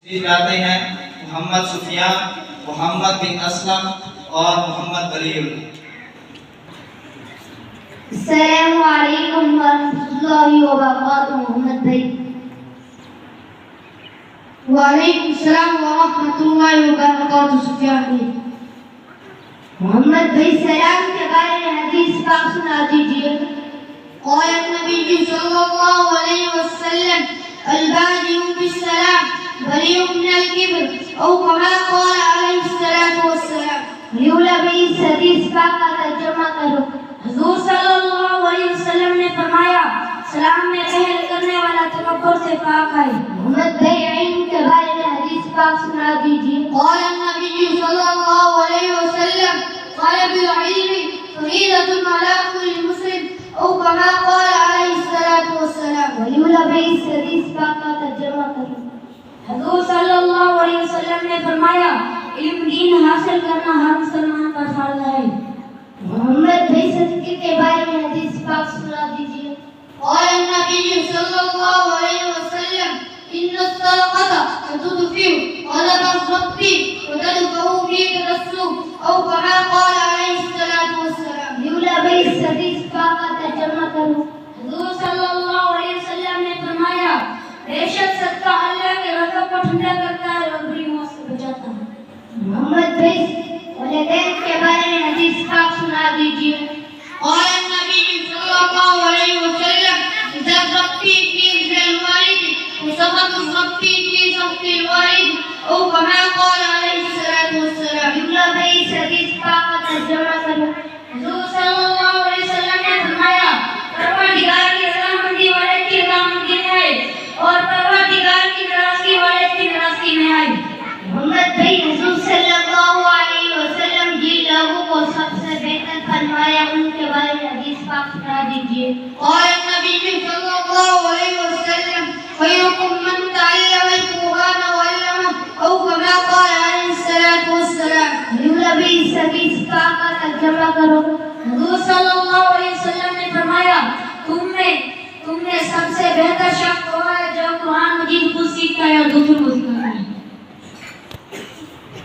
جاتے ہیں محمد سفیان، محمد بن اسلم اور محمد ولی اللہ۔ السلام علیکم ورحمۃ اللہ وبرکاتہ محمد بھائی۔ وعلیکم السلام ورحمۃ اللہ وبرکاتہ سفیان بھائی۔ محمد بھائی سلام کے بارے میں حدیث پاک سنا دیجیے۔ قال النبی صلی اللہ علیہ وسلم البادئ بالسلام بریء من الكبر او كما قال علیہ الصلوۃ والسلام۔ لیولا بھائی اس حدیث پاک کا ترجمہ کرو۔ حضور صلی اللہ علیہ وسلم نے فرمایا سلام میں پہل کرنے والا تکبر سے پاک ہے۔ محمد بھائی علم کے بارے میں حدیث پاک سنا دیجیے۔ قال النبی صلی اللہ علیہ وسلم طلب العلم فریضۃ علی کل مسلم او كما قال علیہ الصلوۃ والسلام۔ لیولا بھائی اس حدیث پاک کا ترجمہ کرو۔ حضور صلی اللہ علیہ وسلم نے فرمایا علم دین حاصل کرنا ہر مسلمان کا فرض ہے۔ محمد بھائی صدقے کے بارے میں حدیث پاک سنا دیجیے۔ قال النبی صلی اللہ علیہ وسلم ان الصدقۃ تطفئ غضب الرب وتدفع بك السوء او كما قال علیہ الصلوۃ والسلام۔ لیولا بھائی اس حدیث پاک کا ترجمہ کرو۔ حضور صلی اللہ علیہ وسلم نے فرمایا بے شک صدقہ اللہ کے غضب کو ٹھنڈا کرتا ہے اور بری موت سے بچاتا ہے۔ محمد بھائی والدین کے بارے میں حدیث پاک سنا دیجیے۔ قال النبی صلی اللہ علیہ وسلم اذا ربی فی رضا الوالد وسخط ربی فی سخط الوالد او كما قال علیہ الصلوۃ والسلام۔ لیولا بھائی اس حدیث پاک کا ترجمہ کرو۔ حضور صلی اللہ علیہ وسلم نے فرمایا پروردگار کی رضامندی والے کی رضامندی میں ہے اور پروردگار کی ناراضگی والے کی ناراضگی میں ہے۔ محمد بھائی حضور صلی اللہ علیہ وسلم جن لوگوں کو سب سے بہتر فرمایا ان کے بارے میں حدیث پاک سنا دیجیے۔ قال النبی صلی اللہ علیہ وسلم خیرکم من تعلم القرآن وعلمه او كما قال علیہ الصلوۃ والسلام۔ لیولا بھائی اس حدیث پاک کا ترجمہ کرو۔ حضور صلی اللہ علیہ وسلم نے فرمایا تم میں سب سے بہتر شخص وہ ہے جو قرآن مجید خود سیکھتا ہے اور دوسروں کو سکھاتا ہے۔